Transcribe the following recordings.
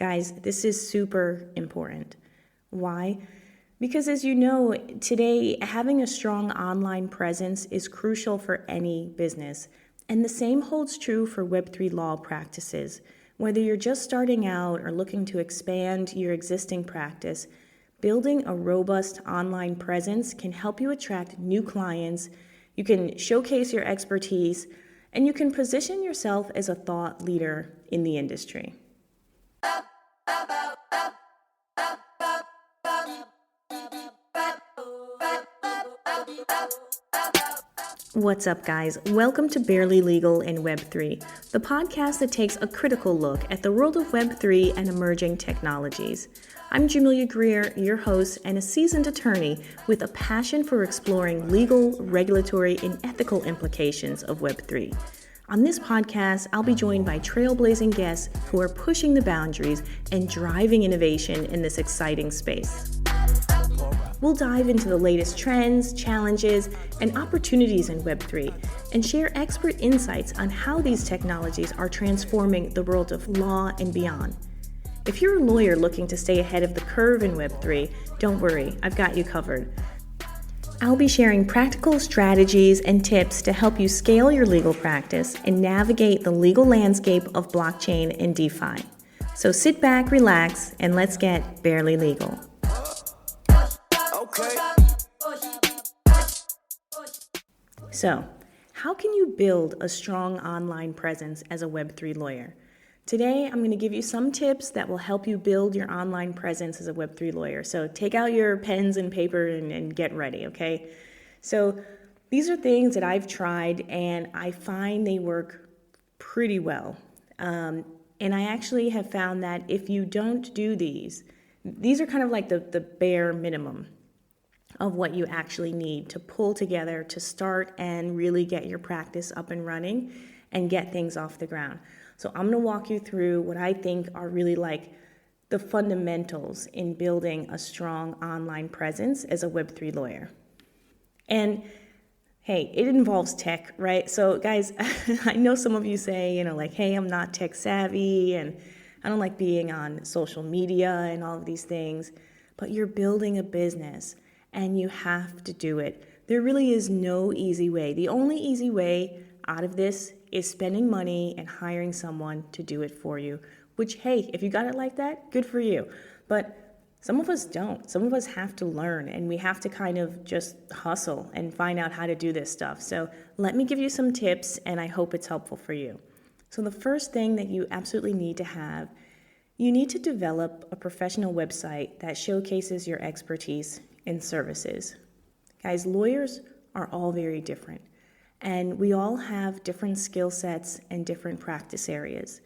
Guys, this is super important. Why? Because as you know, today, having a strong online presence is crucial for any business. And the same holds true for Web3 law practices. Whether you're just starting out or looking to expand your existing practice, building a robust online presence can help you attract new clients, you can showcase your expertise, and you can position yourself as a thought leader in the industry. What's up, guys? Welcome to Barely Legal in Web3, the podcast that takes a critical look at the world of Web3 and emerging technologies. I'm Jamelia Greer, your host and a seasoned attorney with a passion for exploring legal, regulatory, and ethical implications of Web3. On this podcast, I'll be joined by trailblazing guests who are pushing the boundaries and driving innovation in this exciting space. We'll dive into the latest trends, challenges, and opportunities in Web3 and share expert insights on how these technologies are transforming the world of law and beyond. If you're a lawyer looking to stay ahead of the curve in Web3, don't worry, I've got you covered. I'll be sharing practical strategies and tips to help you scale your legal practice and navigate the legal landscape of blockchain and DeFi. So sit back, relax, and let's get barely legal. So, how can you build a strong online presence as a Web3 lawyer? Today, I'm going to give you some tips that will help you build your online presence as a Web3 lawyer. So take out your pens and paper and get ready, okay? So these are things that I've tried and I find they work pretty well. And I actually have found that if you don't do these are kind of like the bare minimum of what you actually need to pull together to start and really get your practice up and running and get things off the ground. So I'm going to walk you through what I think are really like the fundamentals in building a strong online presence as a Web3 lawyer. And hey, it involves tech, right? So guys, I know some of you say, hey, I'm not tech savvy and I don't like being on social media and all of these things, but you're building a business and you have to do it. There really is no easy way. The only easy way out of this is spending money and hiring someone to do it for you, which, hey, if you got it like that, good for you. But some of us don't. Some of us have to learn and we have to kind of just hustle and find out how to do this stuff. So let me give you some tips and I hope it's helpful for you. So the first thing that you absolutely need to have, you need to develop a professional website that showcases your expertise and services. Guys, lawyers are all very different. And we all have different skill sets and different practice areas.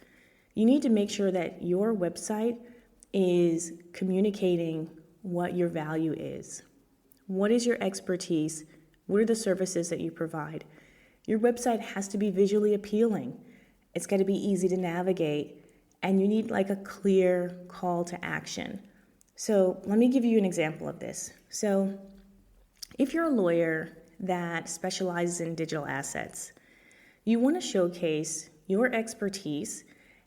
You need to make sure that your website is communicating what your value is. What is your expertise? What are the services that you provide? Your website has to be visually appealing. It's got to be easy to navigate. And you need like a clear call to action. So let me give you an example of this. So if you're a lawyer that specializes in digital assets, you want to showcase your expertise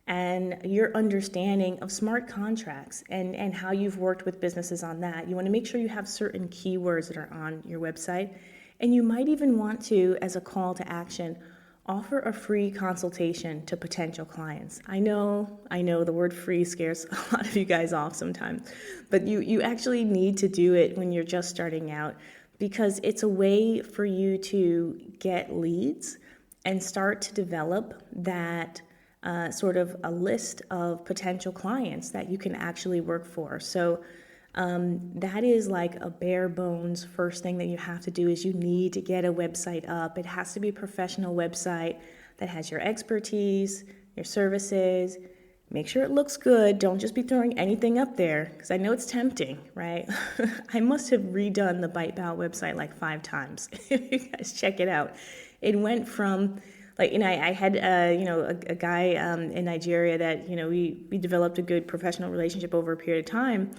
and your understanding of smart contracts and how you've worked with businesses on that. You want to make sure you have certain keywords that are on your website. And you might even want to, as a call to action, offer a free consultation to potential clients. I know the word free scares a lot of you guys off sometimes, but you actually need to do it when you're just starting out because it's a way for you to get leads and start to develop that sort of a list of potential clients that you can actually work for. So that is like a bare bones first thing that you have to do is you need to get a website up. It has to be a professional website that has your expertise, your services. Make sure it looks good. Don't just be throwing anything up there because I know it's tempting, right? I must have redone the ByteBao website like 5 times. You guys check it out. It went from I had a guy in Nigeria that we developed a good professional relationship over a period of time.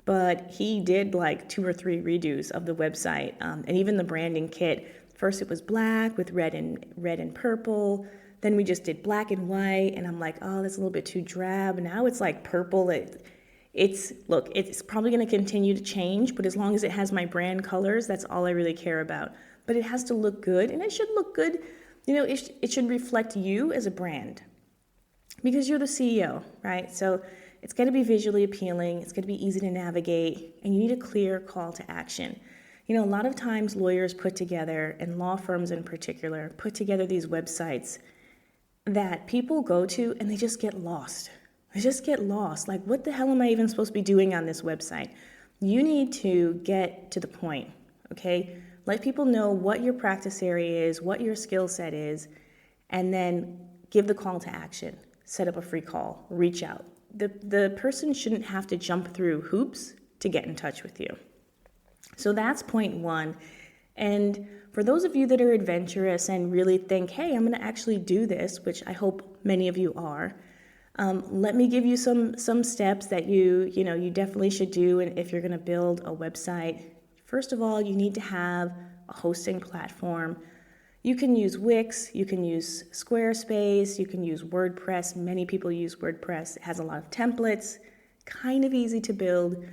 But he did like 2 or 3 redos of the website and even the branding kit. First it was black with red and purple. Then we just did black and white, and I'm like, oh, that's a little bit too drab. Now it's like purple. It's probably going to continue to change, but as long as it has my brand colors, that's all I really care about. But it has to look good, and it should look good. It should reflect you as a brand because you're the CEO, right? So it's got to be visually appealing. It's got to be easy to navigate, and you need a clear call to action. A lot of times lawyers put together, and law firms in particular, put together these websites that people go to and they just get lost. They just get lost. Like, what the hell am I even supposed to be doing on this website? You need to get to the point, okay? Let people know what your practice area is, what your skill set is, and then give the call to action. Set up a free call, reach out. The person shouldn't have to jump through hoops to get in touch with you. So that's point one. And for those of you that are adventurous and really think, hey, I'm going to actually do this, which I hope many of you are, let me give you some steps that you definitely should do. And if you're going to build a website, first of all, you need to have a hosting platform. You can use Wix, you can use Squarespace, you can use WordPress. Many people use WordPress. It has a lot of templates, kind of easy to build.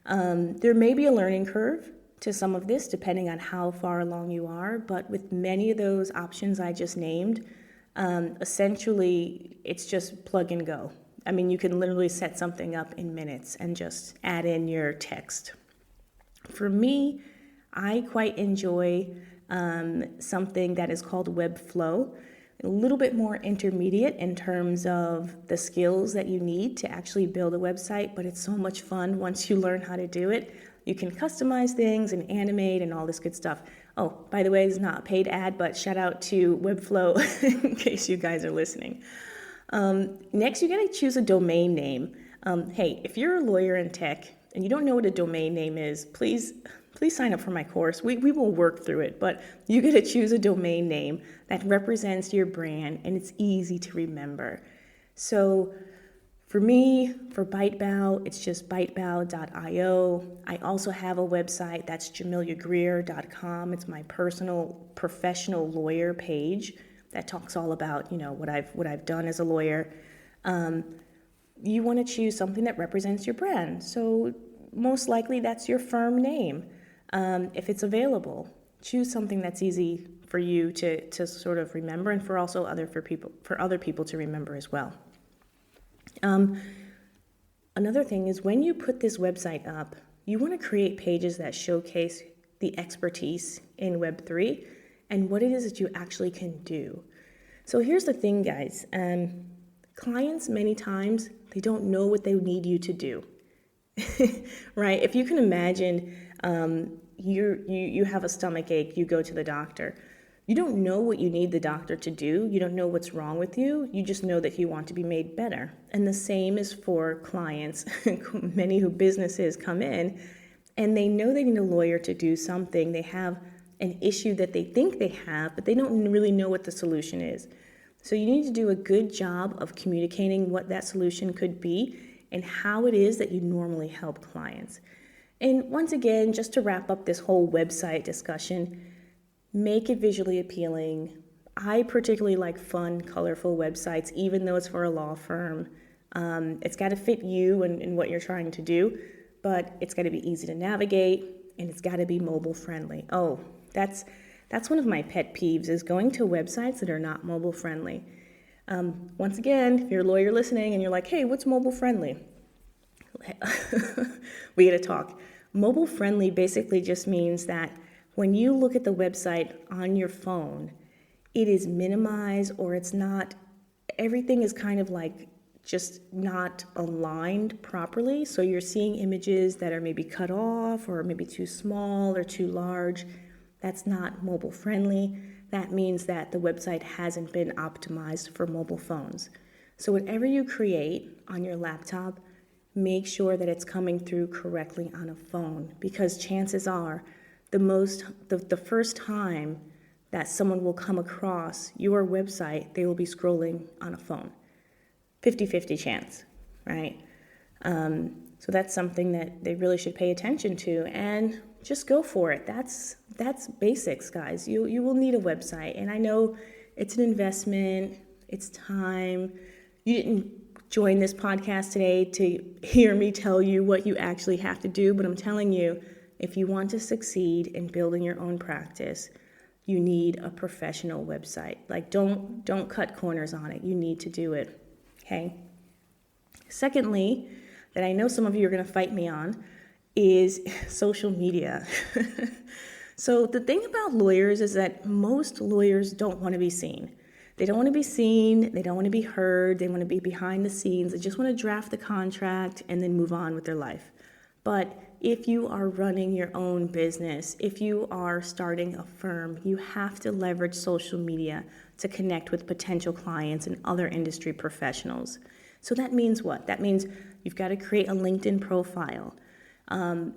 There may be a learning curve to some of this, depending on how far along you are. But with many of those options I just named, essentially, it's just plug and go. I mean, you can literally set something up in minutes and just add in your text. For me, I quite enjoy something that is called Webflow, a little bit more intermediate in terms of the skills that you need to actually build a website, but it's so much fun once you learn how to do it. You can customize things and animate and all this good stuff. Oh, by the way, this is not a paid ad, but shout out to Webflow in case you guys are listening. Next, you gotta choose a domain name. Hey, if you're a lawyer in tech and you don't know what a domain name is, please sign up for my course. We will work through it, but you gotta choose a domain name that represents your brand and it's easy to remember. So for me, for ByteBao, it's just bytebao.io. I also have a website that's jamiliagreer.com. It's my personal professional lawyer page that talks all about, what I've done as a lawyer. You want to choose something that represents your brand. So most likely that's your firm name. If it's available, choose something that's easy for you to sort of remember and for other people to remember as well. Another thing is when you put this website up, you want to create pages that showcase the expertise in Web3 and what it is that you actually can do. So here's the thing, guys. Clients, many times, they don't know what they need you to do, right? If you can imagine, you have a stomach ache, you go to the doctor. You don't know what you need the doctor to do. You don't know what's wrong with you. You just know that you want to be made better. And the same is for clients. Many businesses come in and they know they need a lawyer to do something. They have an issue that they think they have, but they don't really know what the solution is. So you need to do a good job of communicating what that solution could be and how it is that you normally help clients. And once again, just to wrap up this whole website discussion, make it visually appealing. I particularly like fun, colorful websites, even though it's for a law firm. It's got to fit you and what you're trying to do, but it's got to be easy to navigate, and it's got to be mobile friendly. Oh, that's one of my pet peeves is going to websites that are not mobile friendly. Once again, if you're a lawyer listening and you're like, hey, what's mobile friendly? We got to talk. Mobile friendly basically just means that when you look at the website on your phone, it is minimized or it's not, everything is kind of like just not aligned properly. So you're seeing images that are maybe cut off or maybe too small or too large. That's not mobile friendly. That means that the website hasn't been optimized for mobile phones. So whatever you create on your laptop, make sure that it's coming through correctly on a phone, because chances are the first time that someone will come across your website, they will be scrolling on a phone. 50-50 chance, right? So that's something that they really should pay attention to, and just go for it. That's basics, guys. You will need a website, and I know it's an investment. It's time. You didn't join this podcast today to hear me tell you what you actually have to do, but I'm telling you, if you want to succeed in building your own practice, you need a professional website. Like, don't cut corners on it. You need to do it, okay? Secondly, that I know some of you are going to fight me on, is social media. So the thing about lawyers is that most lawyers don't want to be seen. They don't want to be seen. They don't want to be heard. They want to be behind the scenes. They just want to draft the contract and then move on with their life. But if you are running your own business, if you are starting a firm, you have to leverage social media to connect with potential clients and other industry professionals. So that means what? That means you've got to create a LinkedIn profile.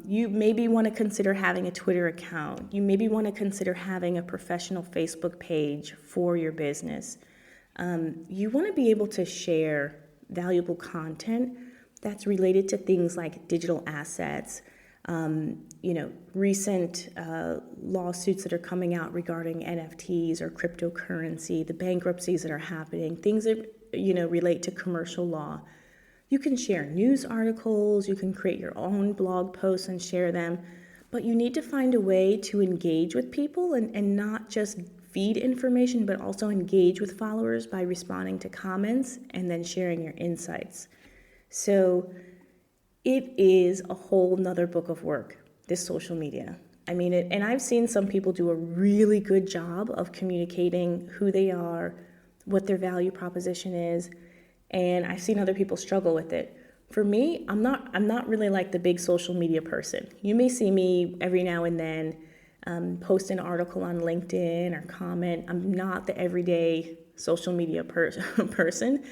You maybe want to consider having a Twitter account. You maybe want to consider having a professional Facebook page for your business. You want to be able to share valuable content that's related to things like digital assets, recent lawsuits that are coming out regarding NFTs or cryptocurrency, the bankruptcies that are happening, things that, relate to commercial law. You can share news articles, you can create your own blog posts and share them, but you need to find a way to engage with people and not just feed information, but also engage with followers by responding to comments and then sharing your insights. So it is a whole nother book of work, this social media. I mean, and I've seen some people do a really good job of communicating who they are, what their value proposition is, and I've seen other people struggle with it. For me, I'm not really like the big social media person. You may see me every now and then post an article on LinkedIn or comment. I'm not the everyday social media person,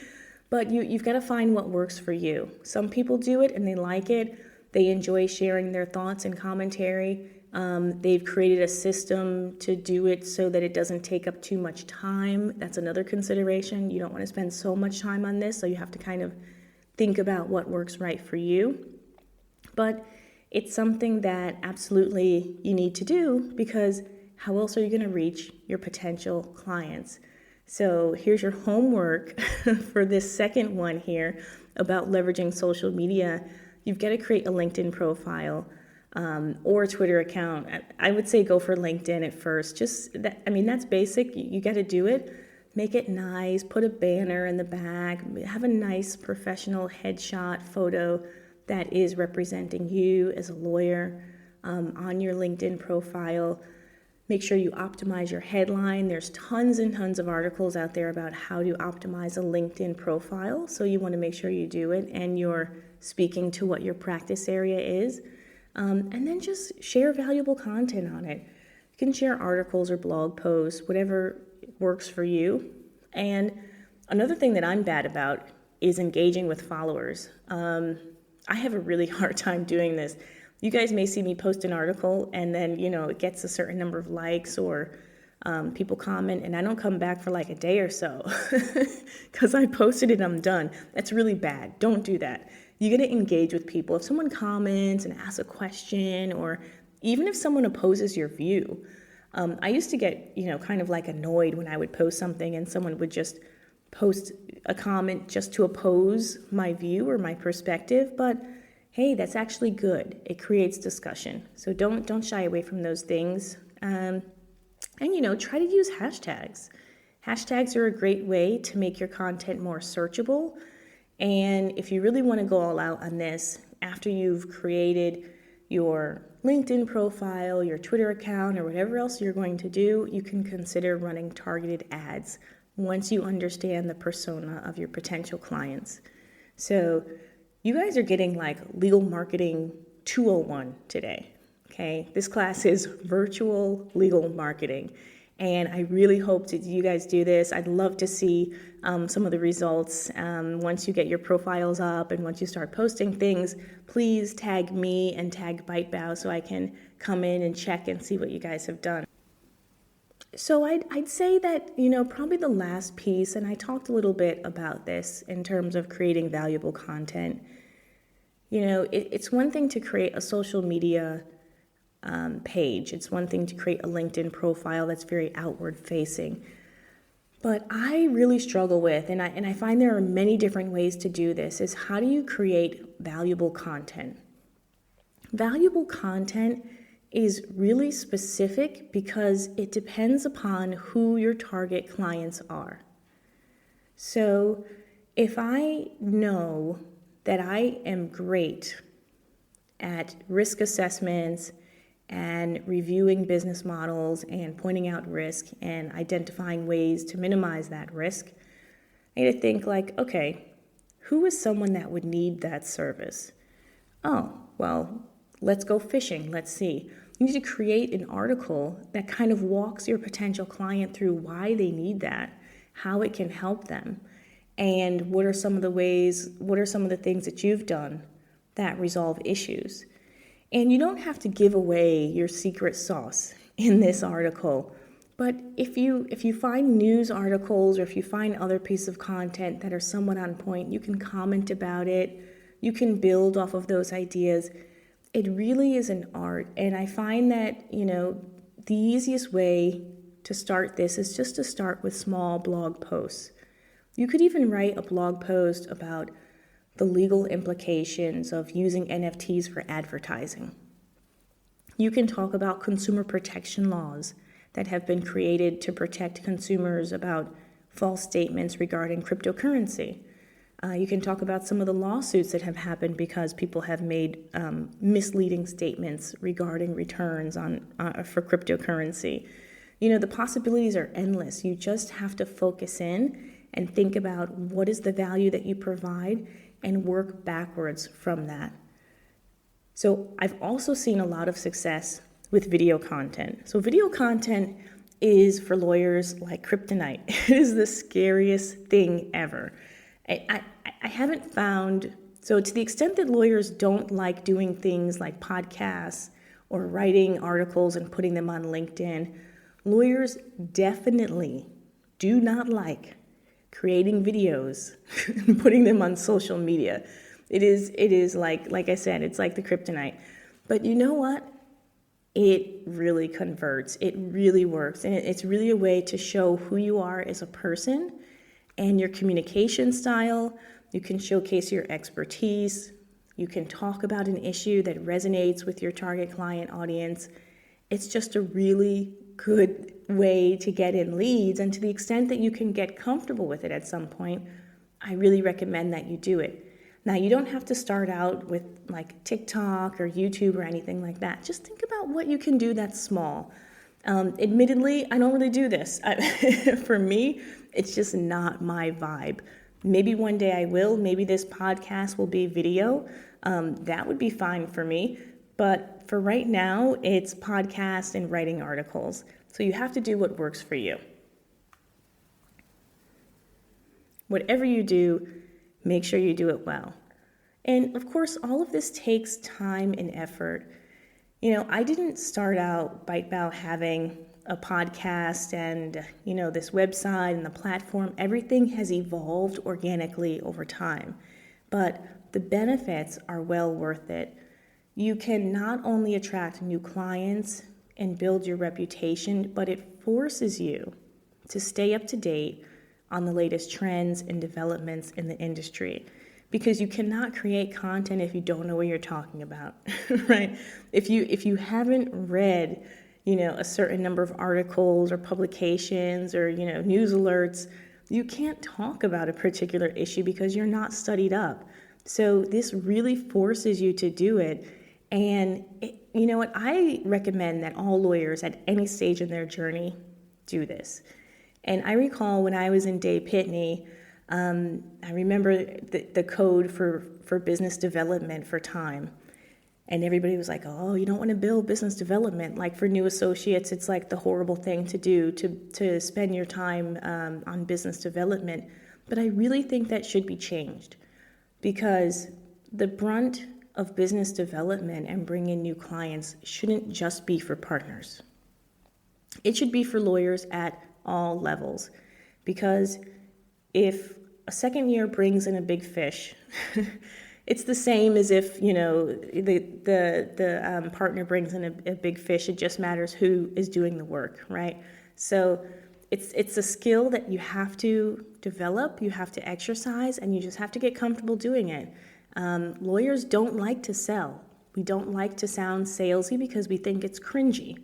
but you've got to find what works for you. Some people do it and they like it. They enjoy sharing their thoughts and commentary. They've created a system to do it so that it doesn't take up too much time. That's another consideration. You don't want to spend so much time on this, so you have to kind of think about what works right for you. But it's something that absolutely you need to do, because how else are you going to reach your potential clients? So here's your homework for this second one here about leveraging social media. You've got to create a LinkedIn profile or a Twitter account. I would say go for LinkedIn at first. That's basic. You got to do it. Make it nice. Put a banner in the back. Have a nice professional headshot photo that is representing you as a lawyer on your LinkedIn profile. Make sure you optimize your headline. There's tons and tons of articles out there about how to optimize a LinkedIn profile. So you want to make sure you do it and you're speaking to what your practice area is. And then just share valuable content on it. You can share articles or blog posts, whatever works for you. And another thing that I'm bad about is engaging with followers. I have a really hard time doing this. You guys may see me post an article and then, it gets a certain number of likes or people comment, and I don't come back for like a day or so because I posted it and I'm done. That's really bad. Don't do that. You got to engage with people. If someone comments and asks a question, or even if someone opposes your view, I used to get, kind of like annoyed when I would post something and someone would just post a comment just to oppose my view or my perspective. But hey, that's actually good. It creates discussion. So don't shy away from those things. And try to use hashtags. Hashtags are a great way to make your content more searchable. And if you really want to go all out on this, after you've created your LinkedIn profile, your Twitter account, or whatever else you're going to do, you can consider running targeted ads once you understand the persona of your potential clients. So you guys are getting like legal marketing 201 today, okay? This class is virtual legal marketing. And I really hope that you guys do this. I'd love to see some of the results once you get your profiles up and once you start posting things. Please tag me and tag ByteBao so I can come in and check and see what you guys have done. So I'd say that, probably the last piece, and I talked a little bit about this in terms of creating valuable content. It's one thing to create a social media page. It's one thing to create a LinkedIn profile that's very outward facing. But I really struggle with, and I find there are many different ways to do this, is how do you create valuable content? Valuable content is really specific because it depends upon who your target clients are. So if I know that I am great at risk assessments and reviewing business models and pointing out risk and identifying ways to minimize that risk, I need to think like, okay, who is someone that would need that service? Oh, well, let's go fishing. Let's see. You need to create an article that kind of walks your potential client through why they need that, how it can help them, and what are some of the things that you've done that resolve issues. And you don't have to give away your secret sauce in this article, but if you find news articles or if you find other pieces of content that are somewhat on point, you can comment about it, you can build off of those ideas. It really is an art, and I find that, the easiest way to start this is just to start with small blog posts. You could even write a blog post about the legal implications of using NFTs for advertising. You can talk about consumer protection laws that have been created to protect consumers about false statements regarding cryptocurrency. You can talk about some of the lawsuits that have happened because people have made misleading statements regarding returns for cryptocurrency. The possibilities are endless. You just have to focus in and think about what is the value that you provide and work backwards from that. So I've also seen a lot of success with video content. So video content is for lawyers like kryptonite. It is the scariest thing ever. I haven't found, so to the extent that lawyers don't like doing things like podcasts or writing articles and putting them on LinkedIn, lawyers definitely do not like creating videos and putting them on social media. It is like I said, it's like the kryptonite. But you know what? It really converts. It really works. And it's really a way to show who you are as a person and your communication style. You can showcase your expertise. You can talk about an issue that resonates with your target client audience. It's just a really good way to get in leads. And to the extent that you can get comfortable with it at some point, I really recommend that you do it. Now, you don't have to start out with like TikTok or YouTube or anything like that. Just think about what you can do that's small. Admittedly, I don't really do this. For me, it's just not my vibe. Maybe one day I will. Maybe this podcast will be video. That would be fine for me. But for right now, it's podcast and writing articles. So you have to do what works for you. Whatever you do, make sure you do it well. And of course, all of this takes time and effort. I didn't start out ByteBao having a podcast and, this website and the platform. Everything has evolved organically over time. But the benefits are well worth it. You can not only attract new clients and build your reputation, but it forces you to stay up to date on the latest trends and developments in the industry, because you cannot create content if you don't know what you're talking about, right? If you haven't read, a certain number of articles or publications or, news alerts, you can't talk about a particular issue because you're not studied up. So this really forces you to do it. And you know what? I recommend that all lawyers at any stage in their journey do this. And I recall when I was in Day Pitney, I remember the code for business development for time. And everybody was like, oh, you don't want to build business development. Like for new associates, it's like the horrible thing to do, to spend your time on business development. But I really think that should be changed, because the brunt of business development and bringing new clients shouldn't just be for partners. It should be for lawyers at all levels, because if a second year brings in a big fish, it's the same as if the partner brings in a big fish. It just matters who is doing the work, right? So It's a skill that you have to develop, you have to exercise, and you just have to get comfortable doing it. Lawyers don't like to sell. We don't like to sound salesy because we think it's cringy.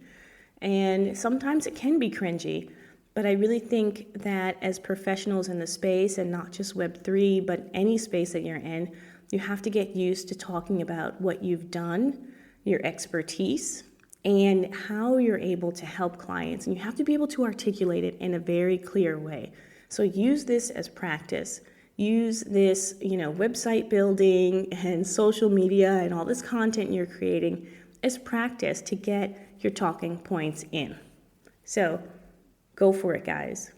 And sometimes it can be cringy, but I really think that as professionals in the space, and not just Web3, but any space that you're in, you have to get used to talking about what you've done, your expertise, and how you're able to help clients. And you have to be able to articulate it in a very clear way. So use this as practice. Use this, website building and social media and all this content you're creating as practice to get your talking points in. So go for it, guys.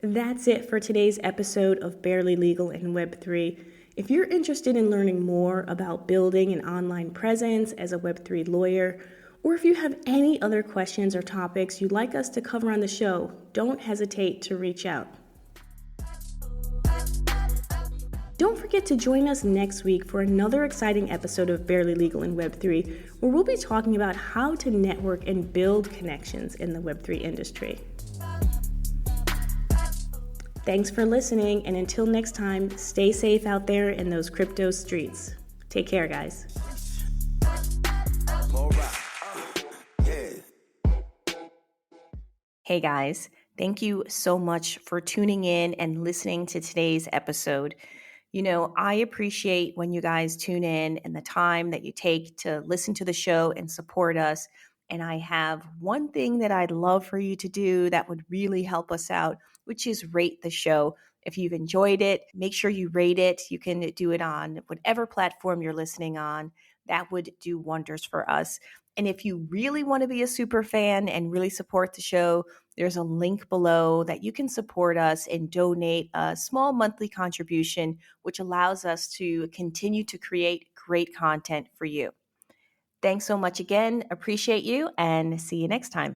That's it for today's episode of Barely Legal in Web3. If you're interested in learning more about building an online presence as a Web3 lawyer, or if you have any other questions or topics you'd like us to cover on the show, don't hesitate to reach out. Don't forget to join us next week for another exciting episode of Barely Legal in Web3, where we'll be talking about how to network and build connections in the Web3 industry. Thanks for listening, and until next time, stay safe out there in those crypto streets. Take care, guys. Hey guys, thank you so much for tuning in and listening to today's episode. I appreciate when you guys tune in and the time that you take to listen to the show and support us. And I have one thing that I'd love for you to do that would really help us out, which is rate the show. If you've enjoyed it, make sure you rate it. You can do it on whatever platform you're listening on. That would do wonders for us. And if you really want to be a super fan and really support the show, there's a link below that you can support us and donate a small monthly contribution, which allows us to continue to create great content for you. Thanks so much again. Appreciate you, and see you next time.